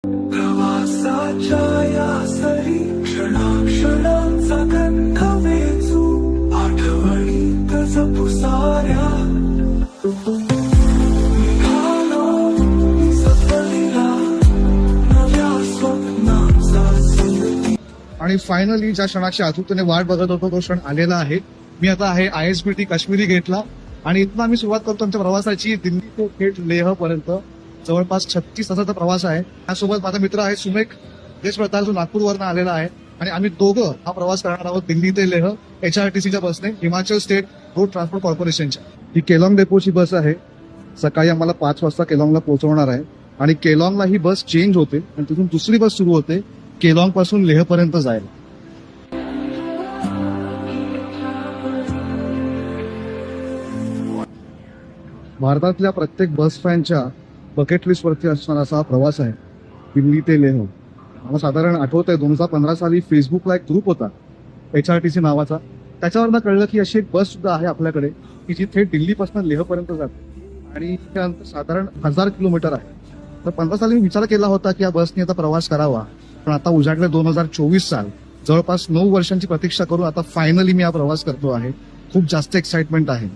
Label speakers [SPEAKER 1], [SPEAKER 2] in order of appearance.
[SPEAKER 1] प्रवासाच्या या सरी क्षणाक्षणांचा गंध वेचू आठवणीत जपू साऱ्या निघालो सफरीला नव्या स्वप्नांचा संगती.
[SPEAKER 2] आणि फायनली ज्या क्षणाची आतुरतेने वाट बघत होतो तो क्षण आलेला आहे. मी आता आहे ISBT काश्मीरी गेटला आणि इथनं आम्ही सुरुवात करतो आमच्या प्रवासाची. दिल्ली ते थेट लेह पर्यंत जवळपास 36 तासाचा प्रवास आहे. त्यासोबत माझा मित्र आहे सुमेक देशप्रताप, जो नागपूरवरून आलेला आहे आणि आम्ही दोघं हा प्रवास करणार आहोत दिल्ली ते लेह HRTCच्या बसने, हिमाचल स्टेट रोड ट्रान्सपोर्ट कॉर्पोरेशनच्या. ही केलॉंग डेपोची बस आहे. सकाळी आम्हाला 5 वाजता केलॉंगला पोहोचवणार आहे आणि केलॉंगला ही बस चेंज होते आणि तिथून दुसरी बस सुरू होते केलॉंग पासून लेह पर्यंत जायला. भारतातल्या प्रत्येक बस फॅनच्या बकेट लिस्ट वरती असणारा असा हा प्रवास आहे दिल्ली ते लेह. मला साधारण आठवत आहे 2015 साली फेसबुकला एक ग्रुप होता HRTC नावाचा. त्याच्यावरनं कळलं की अशी एक बस सुद्धा आहे आपल्याकडे की जी थेट दिल्लीपासून लेहपर्यंत जाते आणि ते अंतर साधारण 1000 किलोमीटर आहे. तर 15 साली मी विचार केला होता की या बसने आता प्रवास करावा, पण आता उजाडले 2024 साल. जवळपास 9 वर्षांची प्रतीक्षा करून आता फायनली मी हा प्रवास करतो आहे. खूप जास्त एक्साइटमेंट आहे.